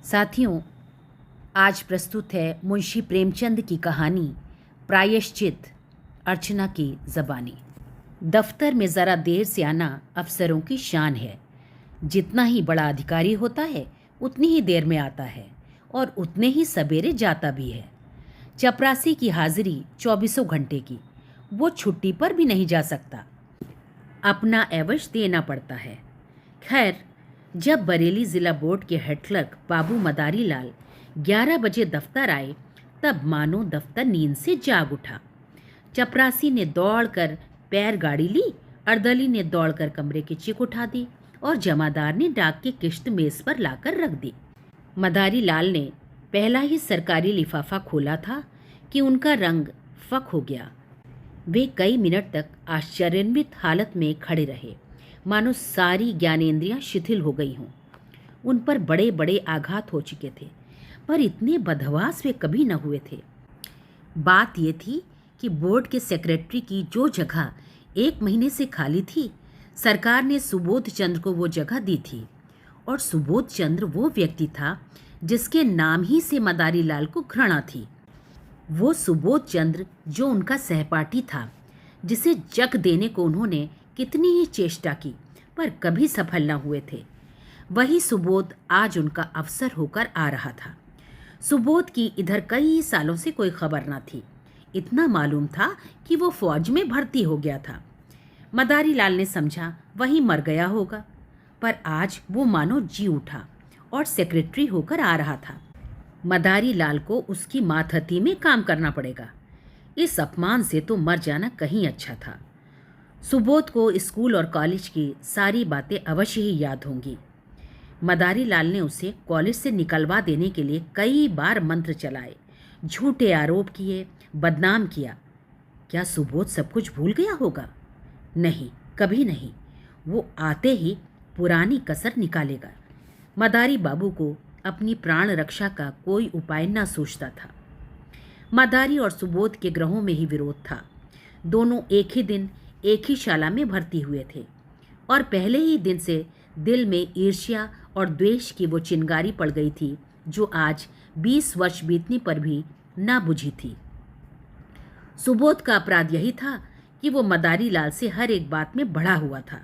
साथियों, आज प्रस्तुत है मुंशी प्रेमचंद की कहानी प्रायश्चित, अर्चना की ज़बानी। दफ्तर में ज़रा देर से आना अफसरों की शान है। जितना ही बड़ा अधिकारी होता है उतनी ही देर में आता है और उतने ही सवेरे जाता भी है। चपरासी की हाजिरी 24 घंटे की, वो छुट्टी पर भी नहीं जा सकता, अपना एवज देना पड़ता है। खैर, जब बरेली ज़िला बोर्ड के हेड क्लर्क बाबू मदारी लाल 11 बजे दफ्तर आए, तब मानो दफ्तर नींद से जाग उठा। चपरासी ने दौड़कर पैर गाड़ी ली, अर्दली ने दौड़कर कमरे की चिक उठा दी और जमादार ने डाक की किश्त मेज पर लाकर रख दी। मदारी लाल ने पहला ही सरकारी लिफाफा खोला था कि उनका रंग फक हो गया। वे कई मिनट तक आश्चर्यान्वित हालत में खड़े रहे, मानो सारी ज्ञानेंद्रियां शिथिल हो गई हों। उन पर बड़े बड़े आघात हो चुके थे, पर इतने बदहवास वे कभी न हुए थे। बात यह थी कि बोर्ड के सेक्रेटरी की जो जगह 1 महीने से खाली थी, सरकार ने सुबोध चंद्र को वो जगह दी थी। और सुबोध चंद्र वो व्यक्ति था जिसके नाम ही से मदारी लाल को घृणा थी। वो सुबोध चंद्र जो उनका सहपाठी था, जिसे जग देने को उन्होंने कितनी ही चेष्टा की पर कभी सफल न हुए थे, वही सुबोध आज उनका अफसर होकर आ रहा था। सुबोध की इधर कई सालों से कोई खबर न थी। इतना मालूम था कि वो फौज में भर्ती हो गया था। मदारी लाल ने समझा वही मर गया होगा, पर आज वो मानो जी उठा और सेक्रेटरी होकर आ रहा था। मदारी लाल को उसकी मातहती में काम करना पड़ेगा। इस अपमान से तो मर जाना कहीं अच्छा था। सुबोध को स्कूल और कॉलेज की सारी बातें अवश्य ही याद होंगी। मदारी लाल ने उसे कॉलेज से निकलवा देने के लिए कई बार मंत्र चलाए, झूठे आरोप किए, बदनाम किया। क्या सुबोध सब कुछ भूल गया होगा? नहीं, कभी नहीं। वो आते ही पुरानी कसर निकालेगा। मदारी बाबू को अपनी प्राण रक्षा का कोई उपाय न सोचता था। मदारी और सुबोध के ग्रहों में ही विरोध था। दोनों एक ही दिन एक ही शाला में भर्ती हुए थे और पहले ही दिन से दिल में ईर्ष्या और द्वेष की वो चिंगारी पड़ गई थी जो आज 20 वर्ष बीतने पर भी ना बुझी थी। सुबोध का अपराध यही था कि वो मदारी लाल से हर एक बात में बढ़ा हुआ था।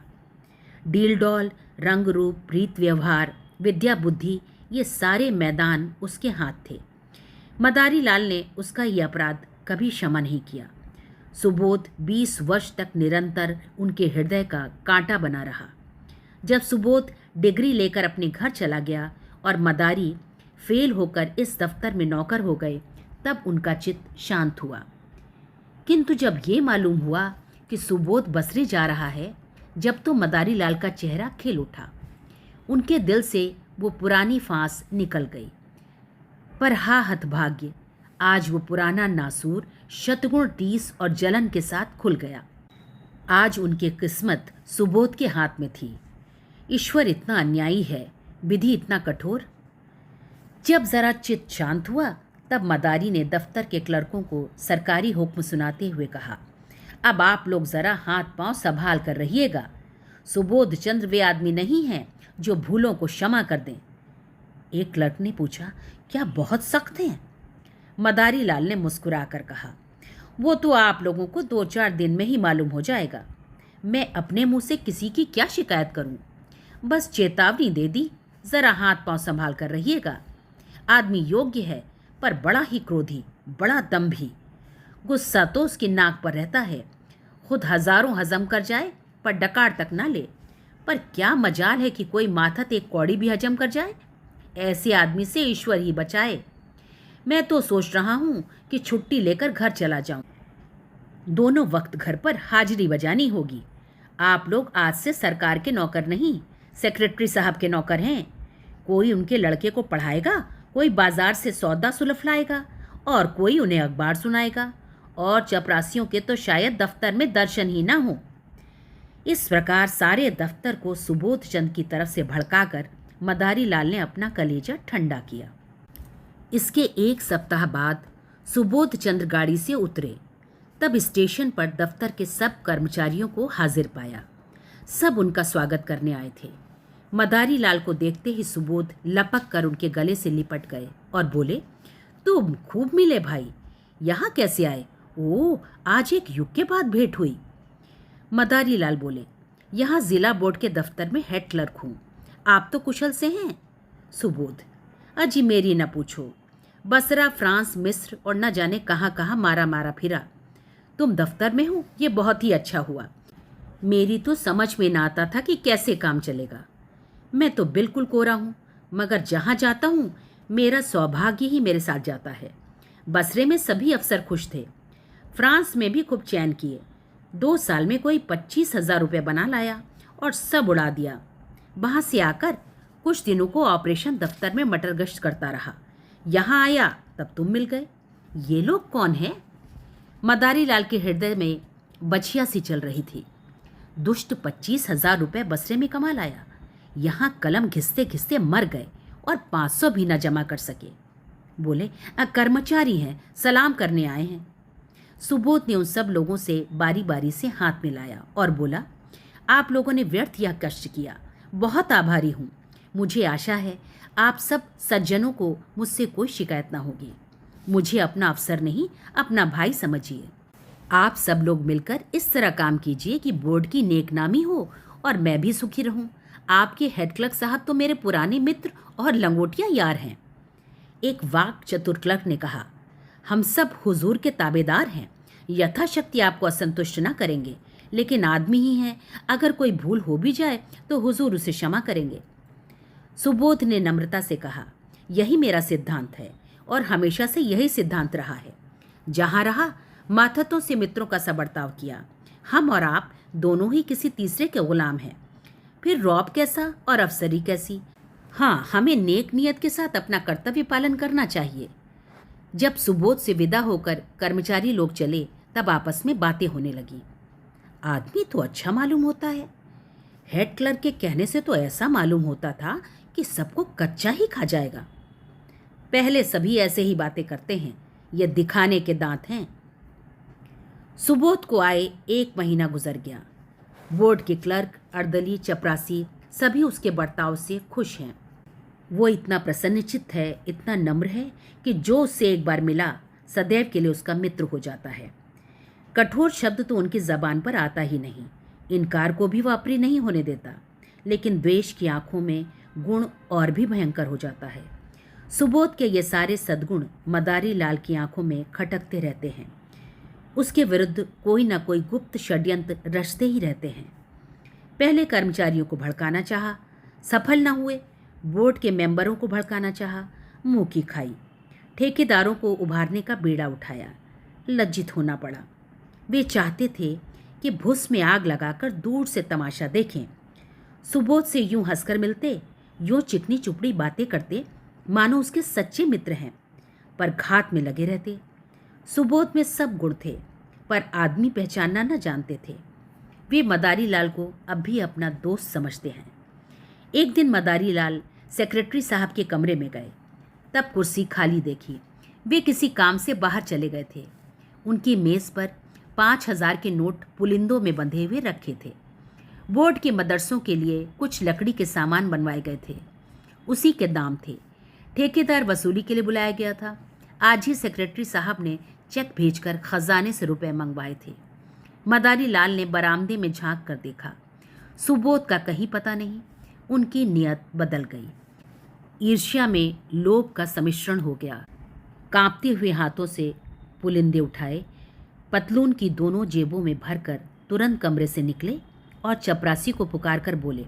डील डॉल, रंग रूप, प्रीत व्यवहार, विद्या बुद्धि, ये सारे मैदान उसके हाथ थे। मदारी लाल ने उसका ये अपराध कभी क्षमा नहीं किया। सुबोध 20 वर्ष तक निरंतर उनके हृदय का कांटा बना रहा। जब सुबोध डिग्री लेकर अपने घर चला गया और मदारी फेल होकर इस दफ्तर में नौकर हो गए, तब उनका चित्त शांत हुआ। किंतु जब ये मालूम हुआ कि सुबोध बसरे जा रहा है, जब तो मदारी लाल का चेहरा खिल उठा। उनके दिल से वो पुरानी फांस निकल गई। पर हा हतभाग्य, आज वो पुराना नासूर शतगुण टीस और जलन के साथ खुल गया। आज उनकी किस्मत सुबोध के हाथ में थी। ईश्वर इतना अन्यायी है, विधि इतना कठोर। जब जरा चित्त शांत हुआ, तब मदारी ने दफ्तर के क्लर्कों को सरकारी हुक्म सुनाते हुए कहा, अब आप लोग जरा हाथ पांव संभाल कर रहिएगा। सुबोध चंद्र वे आदमी नहीं हैं जो भूलों को क्षमा कर दें। एक क्लर्क ने पूछा, क्या बहुत सख्त हैं? मदारी लाल ने मुस्कुराकर कहा, वो तो आप लोगों को 2-4 दिन में ही मालूम हो जाएगा। मैं अपने मुंह से किसी की क्या शिकायत करूं? बस चेतावनी दे दी, जरा हाथ पांव संभाल कर रहिएगा। आदमी योग्य है, पर बड़ा ही क्रोधी, बड़ा दंभी। गुस्सा तो उसकी नाक पर रहता है। खुद हजारों हजम कर जाए पर डकार तक ना ले। पर क्या मजाल है कि कोई माथत एक कौड़ी भी हजम कर जाए। ऐसे आदमी से ईश्वर ही बचाए। मैं तो सोच रहा हूं कि छुट्टी लेकर घर चला जाऊं। दोनों वक्त घर पर हाजिरी बजानी होगी। आप लोग आज से सरकार के नौकर नहीं, सेक्रेटरी साहब के नौकर हैं। कोई उनके लड़के को पढ़ाएगा, कोई बाजार से सौदा सुलफ लाएगा और कोई उन्हें अखबार सुनाएगा, और चपरासियों के तो शायद दफ्तर में दर्शन ही ना हो। इस प्रकार सारे दफ्तर को सुबोध चंद की तरफ से भड़काकर मदारी लाल ने अपना कलेजा ठंडा किया। इसके 1 सप्ताह बाद सुबोध चंद्र गाड़ी से उतरे। तब स्टेशन पर दफ्तर के सब कर्मचारियों को हाजिर पाया। सब उनका स्वागत करने आए थे। मदारी लाल को देखते ही सुबोध लपक कर उनके गले से लिपट गए और बोले, तुम खूब मिले भाई, यहाँ कैसे आए? ओ, आज एक युग के बाद भेंट हुई। मदारी लाल बोले, यहाँ जिला बोर्ड के दफ्तर में हेड क्लर्क हूँ। आप तो कुशल से हैं? सुबोध, अजी मेरी न पूछो, बसरा, फ्रांस, मिस्र और न जाने कहाँ कहाँ मारा मारा फिरा। तुम दफ्तर में हो, ये बहुत ही अच्छा हुआ। मेरी तो समझ में ना आता था कि कैसे काम चलेगा। मैं तो बिल्कुल कोरा हूँ, मगर जहाँ जाता हूँ मेरा सौभाग्य ही मेरे साथ जाता है। बसरे में सभी अफसर खुश थे, फ्रांस में भी खूब चैन किए। 2 साल में कोई 25,000 रुपये बना लाया और सब उड़ा दिया। वहाँ से आकर कुछ दिनों को ऑपरेशन दफ्तर में मटर गश्त करता रहा। यहाँ आया तब तुम मिल गए। ये लोग कौन हैं? मदारी लाल के हृदय में बछिया सी चल रही थी। दुष्ट 25,000 रुपये बसरे में कमा लाया, यहाँ कलम घिसते घिसते मर गए और 500 भी न जमा कर सके। बोले, कर्मचारी हैं, सलाम करने आए हैं। सुबोध ने उन सब लोगों से बारी बारी से हाथ मिलाया और बोला, आप लोगों ने व्यर्थ यह कष्ट किया, बहुत आभारी हूँ। मुझे आशा है आप सब सज्जनों को मुझसे कोई शिकायत ना होगी। मुझे अपना अफसर नहीं, अपना भाई समझिए। आप सब लोग मिलकर इस तरह काम कीजिए कि बोर्ड की नेकनामी हो और मैं भी सुखी रहूं। आपके हेड क्लर्क साहब तो मेरे पुराने मित्र और लंगोटिया यार हैं। एक वाक चतुर क्लर्क ने कहा, हम सब हुजूर के ताबेदार हैं, यथाशक्ति आपको असंतुष्ट न करेंगे, लेकिन आदमी ही हैं, अगर कोई भूल हो भी जाए तो हुजूर उसे क्षमा करेंगे। सुबोध ने नम्रता से कहा, यही मेरा सिद्धांत है और हमेशा से यही सिद्धांत रहा है। जहाँ रहा माथतों से मित्रों का सा बर्ताव किया। हम और आप दोनों ही किसी तीसरे के गुलाम हैं। फिर रौब कैसा और अफसरी कैसी? हाँ, हमें नेक नियत के साथ अपना कर्तव्य पालन करना चाहिए। जब सुबोध से विदा होकर कर्मचारी लोग चले तब आपस में बातें होने लगी। आदमी तो अच्छा मालूम होता है। हेड क्लर्क के कहने से तो ऐसा मालूम होता था कि सबको कच्चा ही खा जाएगा। पहले सभी ऐसे ही बातें करते हैं, ये दिखाने के दांत हैं। सुबोध को आए 1 महीना गुजर गया। बोर्ड के क्लर्क, अर्दली, चपरासी सभी उसके बर्ताव से खुश हैं। वो इतना प्रसन्नचित्त है, इतना नम्र है कि जो उससे एक बार मिला सदैव के लिए उसका मित्र हो जाता है। कठोर शब्द तो उनकी जबान पर आता ही नहीं, इनकार को भी वापरी नहीं होने देता, लेकिन द्वेष की आंखों में गुण और भी भयंकर हो जाता है। सुबोध के ये सारे सद्गुण मदारी लाल की आंखों में खटकते रहते हैं। उसके विरुद्ध कोई ना कोई गुप्त षड्यंत्र रचते ही रहते हैं। पहले कर्मचारियों को भड़काना चाहा, सफल न हुए। बोर्ड के मेंबरों को भड़काना चाहा, मुंह की खाई। ठेकेदारों को उभारने का बीड़ा उठाया, लज्जित होना पड़ा। वे चाहते थे कि भुस में आग लगाकर दूर से तमाशा देखें। सुबोध से यूं हंसकर मिलते, यूं चिकनी चुपड़ी बातें करते मानो उसके सच्चे मित्र हैं, पर घात में लगे रहते। सुबोध में सब गुण थे, पर आदमी पहचानना न जानते थे। वे मदारी लाल को अब भी अपना दोस्त समझते हैं। एक दिन मदारी लाल सेक्रेटरी साहब के कमरे में गए, तब कुर्सी खाली देखी। वे किसी काम से बाहर चले गए थे। उनकी मेज़ पर 5,000 के नोट पुलिंदों में बंधे हुए रखे थे। बोर्ड के मदरसों के लिए कुछ लकड़ी के सामान बनवाए गए थे, उसी के दाम थे। ठेकेदार वसूली के लिए बुलाया गया था। आज ही सेक्रेटरी साहब ने चेक भेजकर खजाने से रुपए मंगवाए थे। मदारी लाल ने बरामदे में झांक कर देखा, सुबोध का कहीं पता नहीं। उनकी नियत बदल गई। ईर्ष्या में लोभ का सम्मिश्रण हो गया। कांपते हुए हाथों से पुलिंदे उठाए, पतलून की दोनों जेबों में भरकर तुरंत कमरे से निकले और चपरासी को पुकार कर बोले,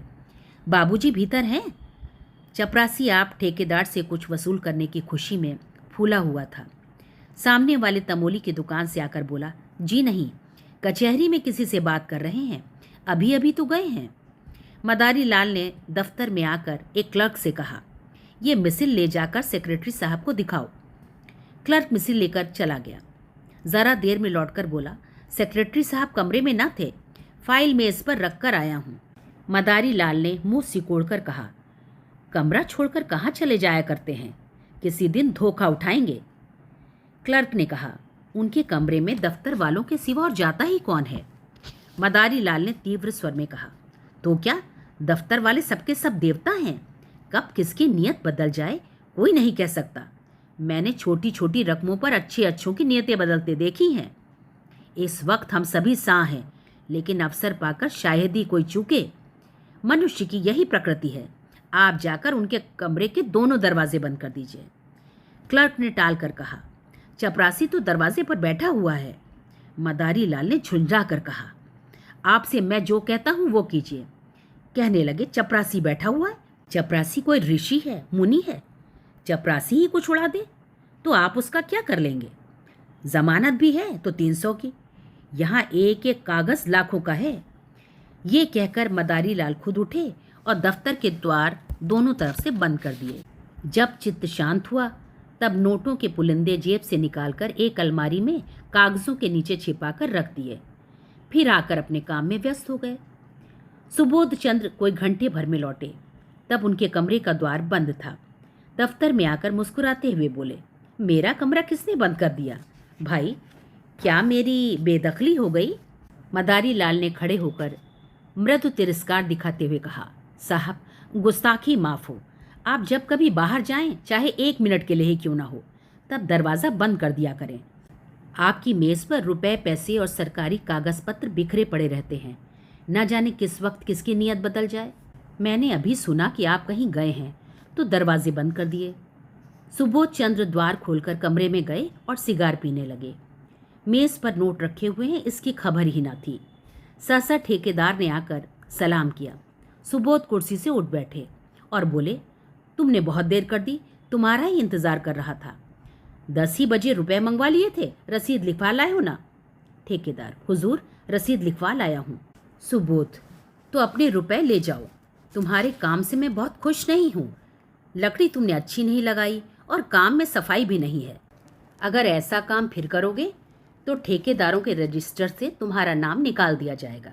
बाबूजी भीतर हैं? चपरासी आप ठेकेदार से कुछ वसूल करने की खुशी में फूला हुआ था। सामने वाले तमोली की दुकान से आकर बोला, जी नहीं, कचहरी में किसी से बात कर रहे हैं, अभी अभी तो गए हैं। मदारी लाल ने दफ्तर में आकर एक क्लर्क से कहा, ये मिसिल ले जाकर सेक्रेटरी साहब को दिखाओ। क्लर्क मिसिल लेकर चला गया। ज़रा देर में लौटकर बोला, सेक्रेटरी साहब कमरे में न थे, फाइल मेज पर रख कर आया हूँ। मदारी लाल ने मुंह सिकोड़कर कहा, कमरा छोड़कर कहाँ चले जाया करते हैं? किसी दिन धोखा उठाएंगे। क्लर्क ने कहा, उनके कमरे में दफ्तर वालों के सिवा और जाता ही कौन है? मदारी लाल ने तीव्र स्वर में कहा, तो क्या दफ्तर वाले दफ्तर वाले सबके सब देवता हैं। कब किसकी नीयत बदल जाए कोई नहीं कह सकता। मैंने छोटी छोटी रकमों पर अच्छे अच्छों की नीयतें बदलते देखी हैं। इस वक्त हम सभी सां हैं, लेकिन अवसर पाकर शायद ही कोई चूके। मनुष्य की यही प्रकृति है। आप जाकर उनके कमरे के दोनों दरवाजे बंद कर दीजिए। क्लर्क ने टाल कर कहा। चपरासी तो दरवाजे पर बैठा हुआ है। मदारी लाल ने झुंझा कर कहा, आपसे मैं जो कहता हूं वो कीजिए। कहने लगे, चपरासी बैठा हुआ है? चपरासी कोई ऋषि है, मुनि है? चपरासी ही कुछ उड़ा दे तो आप उसका क्या कर लेंगे? जमानत भी है तो 300 की। यहाँ एक एक कागज लाखों का है। ये कहकर मदारी लाल खुद उठे और दफ्तर के द्वार दोनों तरफ से बंद कर दिए। जब चित्त शांत हुआ तब नोटों के पुलिंदे जेब से निकालकर एक अलमारी में कागजों के नीचे छिपाकर रख दिए। फिर आकर अपने काम में व्यस्त हो गए। सुबोध चंद्र कोई घंटे भर में लौटे। तब उनके कमरे का द्वार बंद था। दफ्तर में आकर मुस्कुराते हुए बोले, मेरा कमरा किसने बंद कर दिया? भाई, क्या मेरी बेदखली हो गई? मदारी लाल ने खड़े होकर मृदु तिरस्कार दिखाते हुए कहा, साहब, गुस्ताखी माफ हो। आप जब कभी बाहर जाएं, चाहे 1 मिनट के लिए ही क्यों ना हो, तब दरवाज़ा बंद कर दिया करें। आपकी मेज़ पर रुपए, पैसे और सरकारी कागज पत्र बिखरे पड़े रहते हैं। न जाने किस वक्त किसकी नीयत बदल जाए। मैंने अभी सुना कि आप कहीं गए हैं तो दरवाजे बंद कर दिए। सुबोध चंद्र द्वार खोलकर कमरे में गए और सिगार पीने लगे। मेज़ पर नोट रखे हुए हैं इसकी खबर ही ना थी। सहसा ठेकेदार ने आकर सलाम किया। सुबोध कुर्सी से उठ बैठे और बोले, तुमने बहुत देर कर दी, तुम्हारा ही इंतजार कर रहा था। 10 ही बजे रुपए मंगवा लिए थे, रसीद लिखवा लाए हो ना? ठेकेदार, हुजूर, रसीद लिखवा लाया हूँ। सुबोध, तो अपने रुपए ले जाओ। तुम्हारे काम से मैं बहुत खुश नहीं हूँ। लकड़ी तुमने अच्छी नहीं लगाई और काम में सफाई भी नहीं है। अगर ऐसा काम फिर करोगे तो ठेकेदारों के रजिस्टर से तुम्हारा नाम निकाल दिया जाएगा।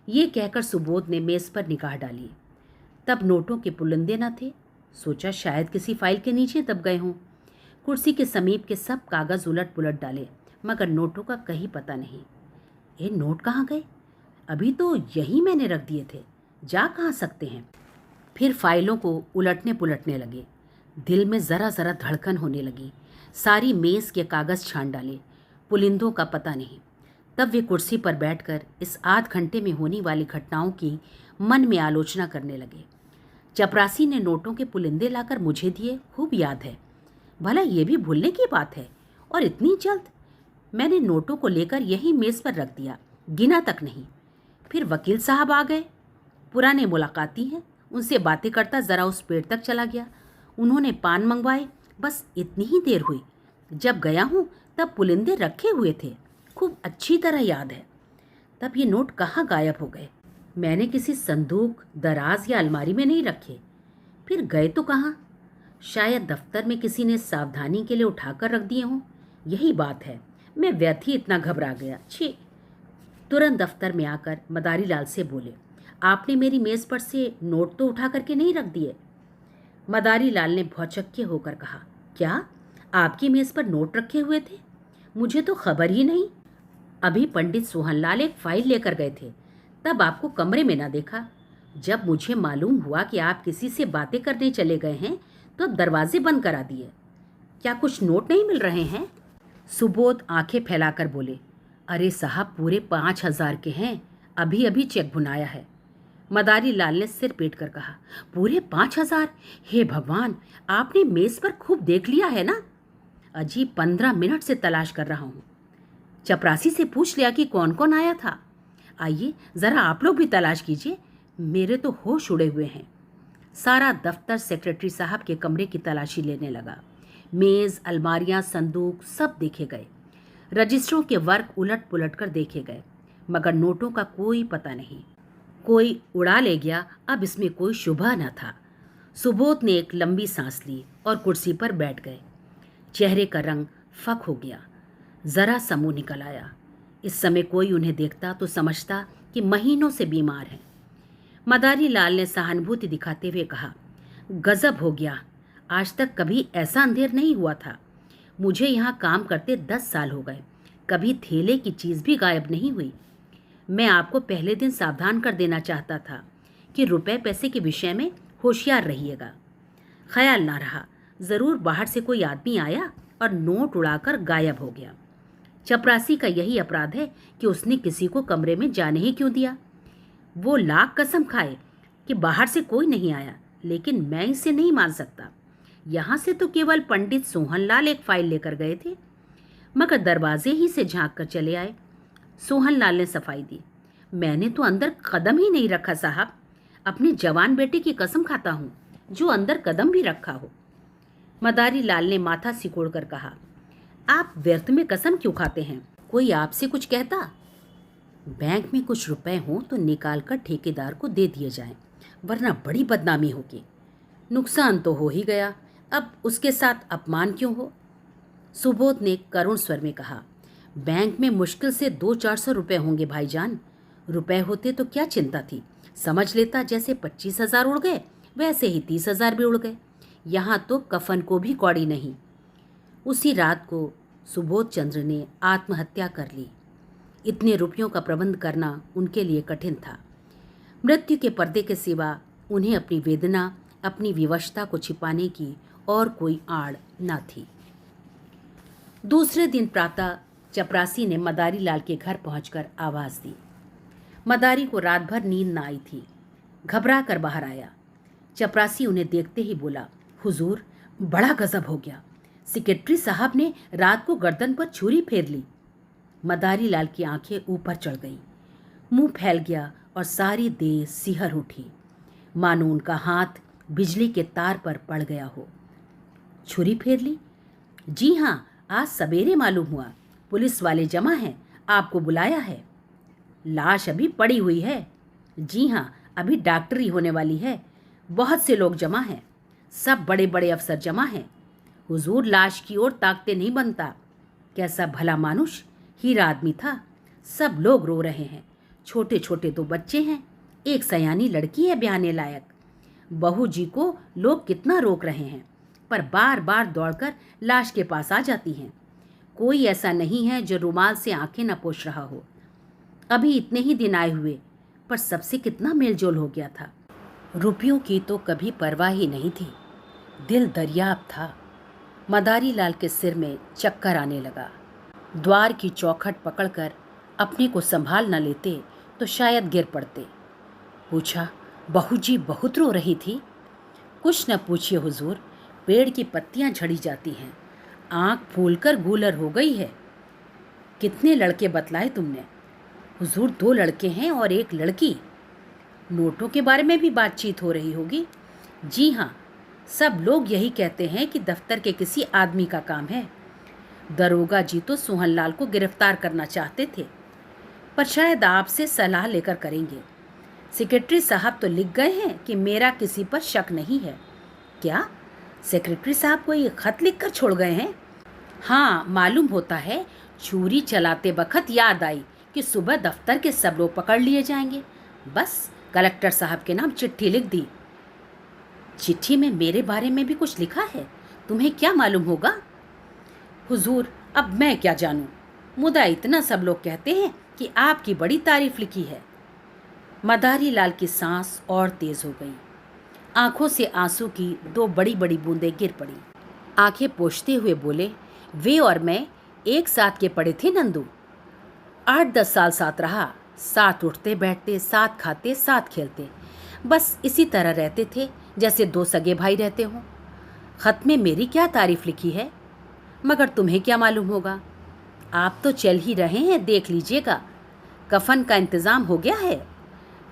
ये कहकर सुबोध ने मेज़ पर निगाह डाली। तब नोटों के पुलिंदे न थे। सोचा शायद किसी फाइल के नीचे दब गए हों। कुर्सी के समीप के सब कागज़ उलट पुलट डाले, मगर नोटों का कहीं पता नहीं। ये नोट कहाँ गए? अभी तो यही मैंने रख दिए थे, जा कहाँ सकते हैं? फिर फाइलों को उलटने पुलटने लगे। दिल में ज़रा ज़रा धड़कन होने लगी। सारी मेज़ के कागज़ छान डाले, पुलिंदों का पता नहीं। तब वे कुर्सी पर बैठकर इस आध घंटे में होने वाली घटनाओं की मन में आलोचना करने लगे। चपरासी ने नोटों के पुलिंदे लाकर मुझे दिए, खूब याद है। भला ये भी भूलने की बात है, और इतनी जल्द? मैंने नोटों को लेकर यही मेज़ पर रख दिया, गिना तक नहीं। फिर वकील साहब आ गए, पुराने मुलाकाती हैं, उनसे बातें करता ज़रा उस पेड़ तक चला गया। उन्होंने पान मंगवाए, बस इतनी ही देर हुई। जब गया हूँ तब पुलिंदे रखे हुए थे, खूब अच्छी तरह याद है। तब ये नोट कहाँ गायब हो गए? मैंने किसी संदूक, दराज या अलमारी में नहीं रखे। फिर गए तो कहाँ? शायद दफ्तर में किसी ने सावधानी के लिए उठाकर रख दिए हों। यही बात है, मैं व्यर्थ ही इतना घबरा गया। छी! तुरंत दफ्तर में आकर मदारी लाल से बोले, आपने मेरी मेज़ पर से नोट तो उठा करके नहीं रख दिए? मदारी लाल ने भौचक्के होकर कहा, क्या आपकी मेज़ पर नोट रखे हुए थे? मुझे तो खबर ही नहीं। अभी पंडित सोहनलाल एक फाइल लेकर गए थे, तब आपको कमरे में ना देखा। जब मुझे मालूम हुआ कि आप किसी से बातें करने चले गए हैं तो अब दरवाजे बंद करा दिए। क्या कुछ नोट नहीं मिल रहे हैं? सुबोध आंखें फैलाकर बोले, अरे साहब, पूरे 5,000 के हैं, अभी अभी चेक भुनाया है। मदारी लाल ने सिर पीट कर कहा, पूरे 5,000? हे भगवान, आपने मेज़ पर खूब देख लिया है ना? अजी, 15 मिनट से तलाश कर रहा हूँ। चपरासी से पूछ लिया कि कौन कौन आया था। आइए ज़रा आप लोग भी तलाश कीजिए, मेरे तो होश उड़े हुए हैं। सारा दफ्तर सेक्रेटरी साहब के कमरे की तलाशी लेने लगा। मेज़, अलमारियां, संदूक सब देखे गए। रजिस्टरों के वर्क उलट पुलट कर देखे गए, मगर नोटों का कोई पता नहीं। कोई उड़ा ले गया, अब इसमें कोई शुबह न था। सुबोध ने एक लंबी सांस ली और कुर्सी पर बैठ गए। चेहरे का रंग फक हो गया, ज़रा सा मुंह निकल आया। इस समय कोई उन्हें देखता तो समझता कि महीनों से बीमार हैं। मदारी लाल ने सहानुभूति दिखाते हुए कहा, गजब हो गया, आज तक कभी ऐसा अंधेर नहीं हुआ था। मुझे यहाँ काम करते 10 साल हो गए, कभी थैले की चीज़ भी गायब नहीं हुई। मैं आपको पहले दिन सावधान कर देना चाहता था कि रुपए पैसे के विषय में होशियार रहिएगा। ख्याल ना रहा, ज़रूर बाहर से कोई आदमी आया और नोट उड़ाकर गायब हो गया। चपरासी का यही अपराध है कि उसने किसी को कमरे में जाने ही क्यों दिया। वो लाख कसम खाए कि बाहर से कोई नहीं आया, लेकिन मैं इसे नहीं मान सकता। यहाँ से तो केवल पंडित सोहनलाल एक फाइल लेकर गए थे, मगर दरवाजे ही से झांक कर चले आए। सोहनलाल ने सफाई दी, मैंने तो अंदर कदम ही नहीं रखा साहब। अपने जवान बेटे की कसम खाता हूँ जो अंदर कदम भी रखा हो। मदारी लाल ने माथा सिकोड़कर कहा, आप व्यर्थ में कसम क्यों खाते हैं? कोई आपसे कुछ कहता? बैंक में कुछ रुपए हों तो निकाल कर ठेकेदार को दे दिए जाएं, वरना बड़ी बदनामी होगी। नुकसान तो हो ही गया, अब उसके साथ अपमान क्यों हो? सुबोध ने करुण स्वर में कहा, बैंक में मुश्किल से 200-400 रुपए होंगे भाईजान। रुपए होते तो क्या चिंता थी, समझ लेता जैसे 25,000 उड़ गए वैसे ही 30,000 भी उड़ गए। यहाँ तो कफन को भी कौड़ी नहीं। उसी रात को सुबोध चंद्र ने आत्महत्या कर ली। इतने रुपयों का प्रबंध करना उनके लिए कठिन था। मृत्यु के पर्दे के सिवा उन्हें अपनी वेदना, अपनी विवशता को छिपाने की और कोई आड़ न थी। दूसरे दिन प्रातः चपरासी ने मदारी लाल के घर पहुंचकर आवाज दी। मदारी को रात भर नींद न आई थी, घबरा कर बाहर आया। चपरासी उन्हें देखते ही बोला, हुजूर, बड़ा गजब हो गया। सेक्रेटरी साहब ने रात को गर्दन पर छुरी फेर ली। मदारी लाल की आंखें ऊपर चढ़ गईं, मुंह फैल गया और सारी देह सिहर उठी, मानो उनका हाथ बिजली के तार पर पड़ गया हो। छुरी फेर ली? जी हाँ, आज सवेरे मालूम हुआ। पुलिस वाले जमा हैं, आपको बुलाया है। लाश अभी पड़ी हुई है? जी हाँ, अभी डॉक्टरी होने वाली है। बहुत से लोग जमा हैं, सब बड़े बड़े अफसर जमा हैं। हुजूर, लाश की ओर ताकते नहीं बनता। कैसा भला मानुष, हीरा आदमी था। सब लोग रो रहे हैं। छोटे छोटे 2 बच्चे हैं, एक सयानी लड़की है ब्याहने लायक। बहू जी को लोग कितना रोक रहे हैं, पर बार बार दौड़कर लाश के पास आ जाती हैं। कोई ऐसा नहीं है जो रुमाल से आंखें न पोंछ रहा हो। अभी इतने ही दिन आए हुए, पर सबसे कितना मेलजोल हो गया था। रुपयों की तो कभी परवाह ही नहीं थी, दिल दरियाब था। मदारी लाल के सिर में चक्कर आने लगा। द्वार की चौखट पकड़कर अपने को संभाल न लेते तो शायद गिर पड़ते। पूछा, बहू जी बहुत रो रही थी? कुछ न पूछिए हुजूर, पेड़ की पत्तियां झड़ी जाती हैं, आंख फूलकर गूलर हो गई है। कितने लड़के बतलाए तुमने? हुजूर, 2 लड़के हैं और 1 लड़की। नोटों के बारे में भी बातचीत हो रही होगी? जी हाँ, सब लोग यही कहते हैं कि दफ्तर के किसी आदमी का काम है। दरोगा जी तो सोहनलाल को गिरफ्तार करना चाहते थे, पर शायद आपसे सलाह लेकर करेंगे। सेक्रेटरी साहब तो लिख गए हैं कि मेरा किसी पर शक नहीं है। क्या सेक्रेटरी साहब कोई खत लिख कर छोड़ गए हैं? हाँ, मालूम होता है। छुरी चलाते वक्त याद आई कि सुबह दफ्तर के सब लोग पकड़ लिए जाएंगे। बस कलेक्टर साहब के नाम चिट्ठी लिख दी। चिट्ठी में मेरे बारे में भी कुछ लिखा है? तुम्हें क्या मालूम होगा? हुजूर, अब मैं क्या जानूं, मुदा इतना सब लोग कहते हैं कि आपकी बड़ी तारीफ लिखी है। मदारी लाल की सांस और तेज हो गई। आंखों से आंसू की 2 बड़ी बड़ी बूंदें गिर पड़ी। आंखें पोंछते हुए बोले, वे और मैं एक साथ के पड़े थे नंदू। 8-10 साल साथ रहा, साथ उठते बैठते, साथ खाते, साथ खेलते, बस इसी तरह रहते थे जैसे 2 सगे भाई रहते हों। खत में मेरी क्या तारीफ लिखी है? मगर तुम्हें क्या मालूम होगा? आप तो चल ही रहे हैं, देख लीजिएगा। कफन का इंतज़ाम हो गया है?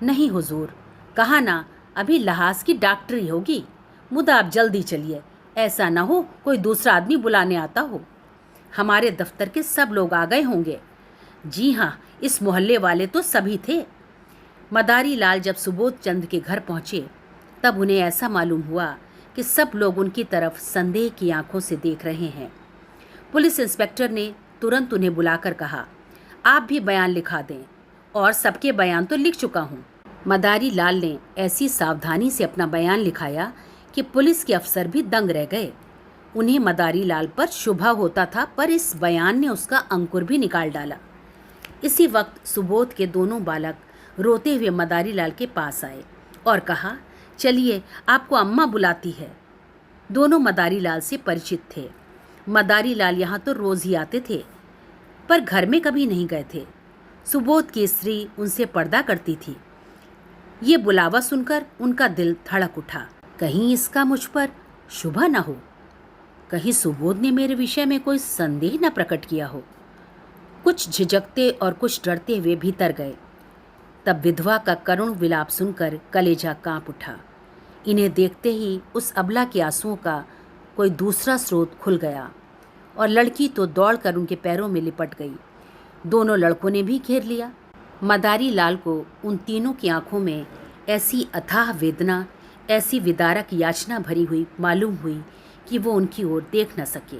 नहीं हुजूर, कहा ना, अभी लहाज की डॉक्टरी होगी। मुदा आप जल्दी चलिए, ऐसा ना हो कोई दूसरा आदमी बुलाने आता हो। हमारे दफ्तर के सब लोग आ गए होंगे। जी हाँ, इस मोहल्ले वाले तो सभी थे। मदारी लाल जब सुबोध चंद के घर पहुँचे तब उन्हें ऐसा मालूम हुआ कि सब लोग उनकी तरफ संदेह की आंखों से देख रहे हैं। पुलिस इंस्पेक्टर ने तुरंत उन्हें बुलाकर कहा, आप भी बयान लिखा दें। और सबके बयान तो लिख चुका हूँ। मदारी लाल ने ऐसी सावधानी से अपना बयान लिखाया कि पुलिस के अफसर भी दंग रह गए। उन्हें मदारी लाल पर शुभा होता था, पर इस बयान ने उसका अंकुर भी निकाल डाला। इसी वक्त सुबोध के दोनों बालक रोते हुए मदारी लाल के पास आए और कहा, चलिए आपको अम्मा बुलाती है। दोनों मदारी लाल से परिचित थे। मदारी लाल यहाँ तो रोज़ ही आते थे, पर घर में कभी नहीं गए थे। सुबोध की स्त्री उनसे पर्दा करती थी। ये बुलावा सुनकर उनका दिल धड़क उठा। कहीं इसका मुझ पर शुभा न हो, कहीं सुबोध ने मेरे विषय में कोई संदेह न प्रकट किया हो। कुछ झिझकते और कुछ डरते हुए भीतर गए। तब विधवा का करुण विलाप सुनकर कलेजा कांप उठा। इन्हें देखते ही उस अबला के आंसुओं का कोई दूसरा स्रोत खुल गया और लड़की तो दौड़कर उनके पैरों में लिपट गई। दोनों लड़कों ने भी घेर लिया। मदारी लाल को उन तीनों की आंखों में ऐसी अथाह वेदना, ऐसी विदारक याचना भरी हुई मालूम हुई कि वो उनकी ओर देख न सके।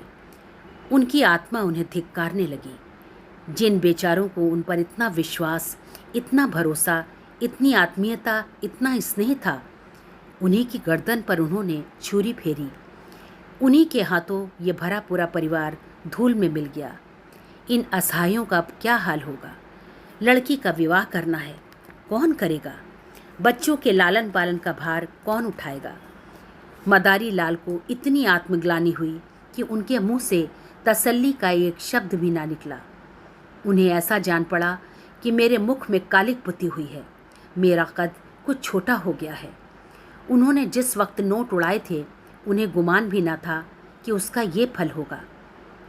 उनकी आत्मा उन्हें धिक्कारने लगी। जिन बेचारों को उन पर इतना विश्वास, इतना भरोसा, इतनी आत्मीयता, इतना स्नेह था, उन्हीं की गर्दन पर उन्होंने छुरी फेरी। उन्हीं के हाथों ये भरा पूरा परिवार धूल में मिल गया। इन असहायों का अब क्या हाल होगा? लड़की का विवाह करना है, कौन करेगा? बच्चों के लालन पालन का भार कौन उठाएगा? मदारी लाल को इतनी आत्मग्लानि हुई कि उनके मुंह से तसल्ली का एक शब्द भी ना निकला। उन्हें ऐसा जान पड़ा कि मेरे मुख में कालिक पुती हुई है, मेरा कद कुछ छोटा हो गया है। उन्होंने जिस वक्त नोट उड़ाए थे, उन्हें गुमान भी न था कि उसका ये फल होगा।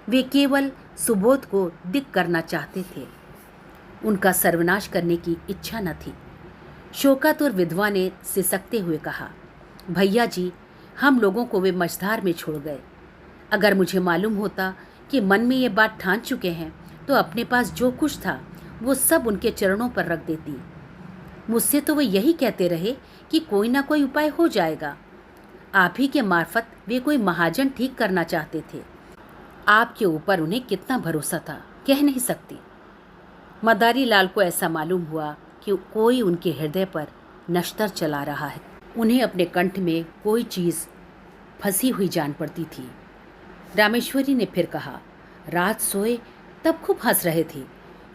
वे केवल सुबोध को दिक करना चाहते थे, उनका सर्वनाश करने की इच्छा न थी। शोकातुर विधवा ने सिसकते हुए कहा, भैया जी, हम लोगों को वे मझधार में छोड़ गए। अगर मुझे मालूम होता कि मन में ये बात ठान चुके हैं, तो अपने पास जो कुछ था वो सब उनके चरणों पर रख देती। मुझसे तो वे यही कहते रहे कि कोई ना कोई उपाय हो जाएगा। आप ही के मार्फत वे कोई महाजन ठीक करना चाहते थे। आपके ऊपर उन्हें कितना भरोसा था, कह नहीं सकती। मदारी लाल को ऐसा मालूम हुआ कि कोई उनके हृदय पर नश्तर चला रहा है। उन्हें अपने कंठ में कोई चीज़ फंसी हुई जान पड़ती थी। रामेश्वरी ने फिर कहा, रात सोए तब खूब हंस रहे थे,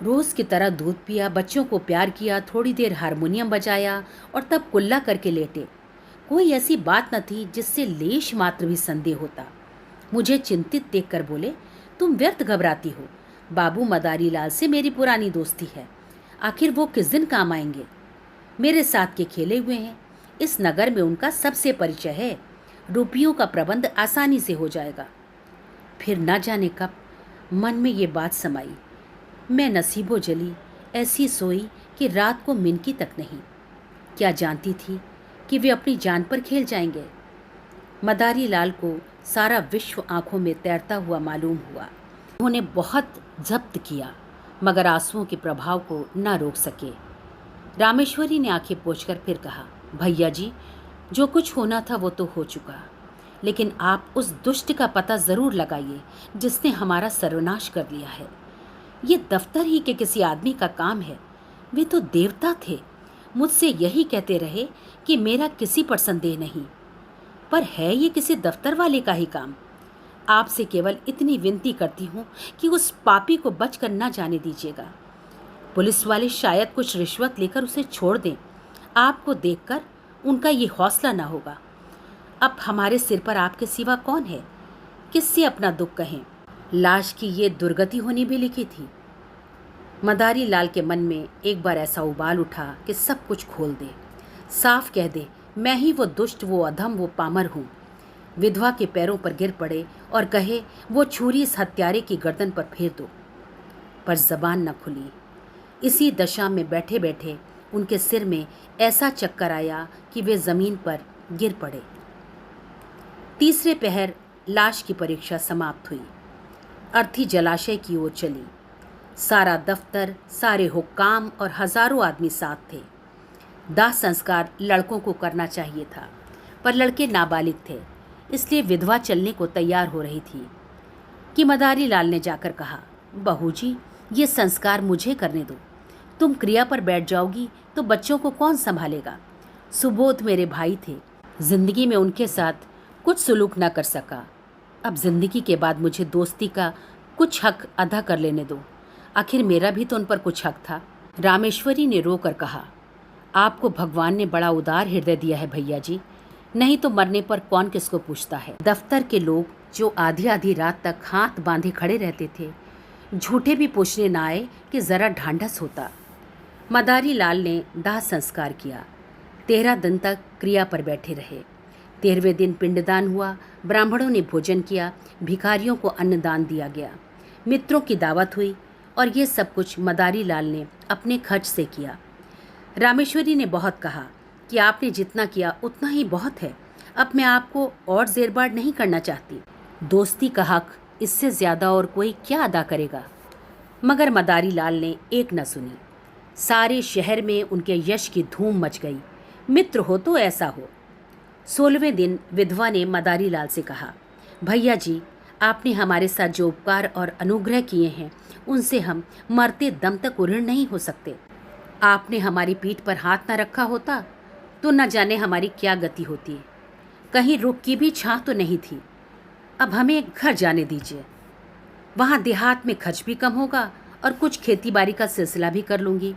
रोज़ की तरह दूध पिया, बच्चों को प्यार किया, थोड़ी देर हारमोनियम बजाया और तब कुल्ला करके लेटे। कोई ऐसी बात न थी जिससे लेश मात्र भी संदेह होता। मुझे चिंतित देखकर बोले, तुम व्यर्थ घबराती हो। बाबू मदारी लाल से मेरी पुरानी दोस्ती है, आखिर वो किस दिन काम आएंगे? मेरे साथ के खेले हुए हैं, इस नगर में उनका सबसे परिचय है, रुपयों का प्रबंध आसानी से हो जाएगा। फिर न जाने कब मन में ये बात समाई। मैं नसीबो जली ऐसी सोई कि रात को मिनकी तक नहीं। क्या जानती थी कि वे अपनी जान पर खेल जाएंगे। मदारी लाल को सारा विश्व आंखों में तैरता हुआ मालूम हुआ। उन्होंने बहुत जब्त किया, मगर आंसुओं के प्रभाव को न रोक सके। रामेश्वरी ने आंखें पोंछकर फिर कहा, भैया जी, जो कुछ होना था वो तो हो चुका, लेकिन आप उस दुष्ट का पता ज़रूर लगाइए जिसने हमारा सर्वनाश कर लिया है। ये दफ्तर ही के किसी आदमी का काम है। वे तो देवता थे, मुझसे यही कहते रहे कि मेरा किसी पर संदेह नहीं, पर है ये किसी दफ्तर वाले का ही काम। आपसे केवल इतनी विनती करती हूँ कि उस पापी को बचकर न जाने दीजिएगा। पुलिस वाले शायद कुछ रिश्वत लेकर उसे छोड़ दें। आपको देखकर उनका ये हौसला न होगा। अब हमारे सिर पर आपके सिवा कौन है? किससे अपना दुख कहें? लाश की ये दुर्गति होनी भी लिखी थी। मदारी लाल के मन में एक बार ऐसा उबाल उठा कि सब कुछ खोल दे, साफ कह दे, मैं ही वो दुष्ट, वो अधम, वो पामर हूँ। विधवा के पैरों पर गिर पड़े और कहे, वो छुरी इस हत्यारे की गर्दन पर फेर दो। पर जबान न खुली। इसी दशा में बैठे बैठे उनके सिर में ऐसा चक्कर आया कि वे जमीन पर गिर पड़े। तीसरे पहर लाश की परीक्षा समाप्त हुई। अर्थी जलाशय की ओर चली। सारा दफ्तर, सारे हुक्काम और हजारों आदमी साथ थे। दाह संस्कार लड़कों को करना चाहिए था, पर लड़के नाबालिग थे, इसलिए विधवा चलने को तैयार हो रही थी कि मदारी लाल ने जाकर कहा, बहू जी, ये संस्कार मुझे करने दो। तुम क्रिया पर बैठ जाओगी तो बच्चों को कौन संभालेगा? सुबोध मेरे भाई थे, जिंदगी में उनके साथ कुछ सुलूक न कर सका। अब जिंदगी के बाद मुझे दोस्ती का कुछ हक अदा कर लेने दो। आखिर मेरा भी तो उन पर कुछ हक था। रामेश्वरी ने रोकर कहा, आपको भगवान ने बड़ा उदार हृदय दिया है भैया जी, नहीं तो मरने पर कौन किसको पूछता है। दफ्तर के लोग जो आधी आधी रात तक हाथ बांधे खड़े रहते थे, झूठे भी पूछने ना आए कि जरा ढांढस होता। मदारी लाल ने दाह संस्कार किया। 13 दिन तक क्रिया पर बैठे रहे। 13वें दिन पिंडदान हुआ। ब्राह्मणों ने भोजन किया, भिखारियों को अन्नदान दिया गया, मित्रों की दावत हुई और ये सब कुछ मदारी लाल ने अपने खर्च से किया। रामेश्वरी ने बहुत कहा कि आपने जितना किया उतना ही बहुत है, अब मैं आपको और जेरबार नहीं करना चाहती। दोस्ती का हक इससे ज़्यादा और कोई क्या अदा करेगा। मगर मदारी लाल ने एक न सुनी। सारे शहर में उनके यश की धूम मच गई। मित्र हो तो ऐसा हो। 16वें दिन विधवा ने मदारी लाल से कहा, भैया जी, आपने हमारे साथ जो उपकार और अनुग्रह किए हैं उनसे हम मरते दम तक ऋणी नहीं हो सकते। आपने हमारी पीठ पर हाथ न रखा होता तो न जाने हमारी क्या गति होती। कहीं रुक की भी छां तो नहीं थी। अब हमें घर जाने दीजिए। वहाँ देहात में खर्च भी कम होगा और कुछ खेती बाड़ी का सिलसिला भी कर लूँगी।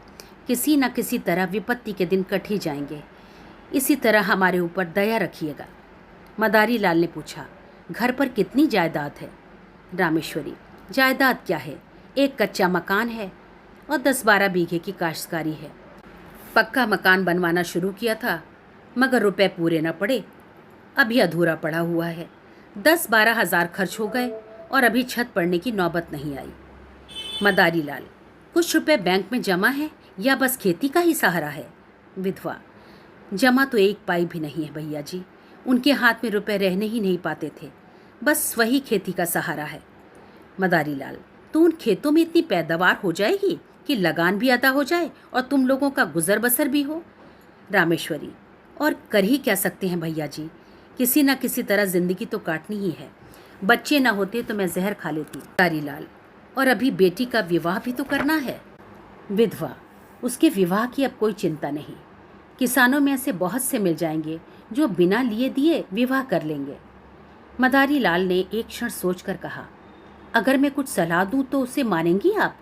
किसी न किसी तरह विपत्ति के दिन कट ही जाएंगे। इसी तरह हमारे ऊपर दया रखिएगा। मदारी लाल ने पूछा, घर पर कितनी जायदाद है? रामेश्वरी, जायदाद क्या है, एक कच्चा मकान है और 10-12 बीघे की काश्तकारी है। पक्का मकान बनवाना शुरू किया था मगर रुपए पूरे न पड़े, अभी अधूरा पड़ा हुआ है। 10-12 हज़ार खर्च हो गए और अभी छत पड़ने की नौबत नहीं आई। मदारी लाल, कुछ रुपए बैंक में जमा है या बस खेती का ही सहारा है? विधवा, जमा तो एक पाई भी नहीं है भैया जी, उनके हाथ में रुपए रहने ही नहीं पाते थे, बस वही खेती का सहारा है। मदारी लाल, तो उन खेतों में इतनी पैदावार हो जाएगी कि लगान भी अदा हो जाए और तुम लोगों का गुजर बसर भी हो। रामेश्वरी, और कर ही क्या सकते हैं भैया जी, किसी न किसी तरह जिंदगी तो काटनी ही है। बच्चे न होते तो मैं जहर खा लेती। मदारी लाल, और अभी बेटी का विवाह भी तो करना है। विधवा, उसके विवाह की अब कोई चिंता नहीं। किसानों में ऐसे बहुत से मिल जाएंगे जो बिना लिए दिए विवाह कर लेंगे। मदारी लाल ने एक क्षण सोचकर कहा, अगर मैं कुछ सलाह दूं तो उसे मानेंगी आप?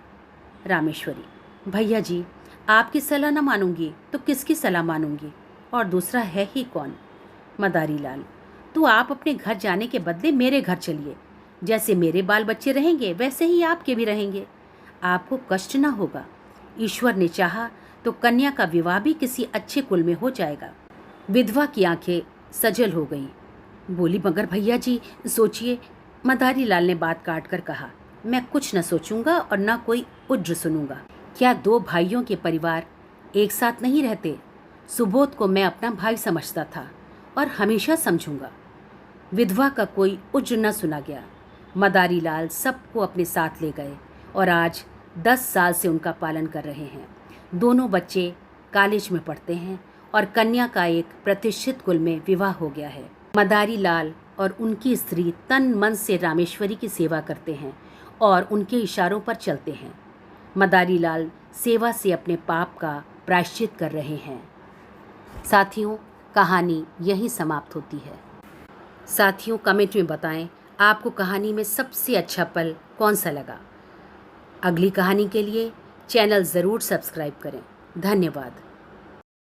रामेश्वरी, भैया जी, आपकी सलाह न मानूंगी तो किसकी सलाह मानूंगी, और दूसरा है ही कौन? मदारी लाल, तो आप अपने घर जाने के बदले मेरे घर चलिए। जैसे मेरे बाल बच्चे रहेंगे वैसे ही आपके भी रहेंगे। आपको कष्ट ना होगा। ईश्वर ने चाहा तो कन्या का विवाह भी किसी अच्छे कुल में हो जाएगा। विधवा की आंखें सजल हो गईं। बोली, मगर भैया जी सोचिए। मदारी लाल ने बात काट कर कहा, मैं कुछ न सोचूंगा और न कोई उज्र सुनूंगा। क्या 2 भाइयों के परिवार एक साथ नहीं रहते? सुबोध को मैं अपना भाई समझता था और हमेशा समझूंगा। विधवा का कोई उज्र न सुना गया। मदारी लाल सबको अपने साथ ले गए और आज 10 साल से उनका पालन कर रहे हैं। दोनों बच्चे कॉलेज में पढ़ते हैं और कन्या का एक प्रतिष्ठित कुल में विवाह हो गया है। मदारी लाल और उनकी स्त्री तन मन से रामेश्वरी की सेवा करते हैं और उनके इशारों पर चलते हैं। मदारी लाल सेवा से अपने पाप का प्रायश्चित कर रहे हैं। साथियों, कहानी यहीं समाप्त होती है। साथियों, कमेंट में बताएं आपको कहानी में सबसे अच्छा पल कौन सा लगा। अगली कहानी के लिए चैनल ज़रूर सब्सक्राइब करें। धन्यवाद।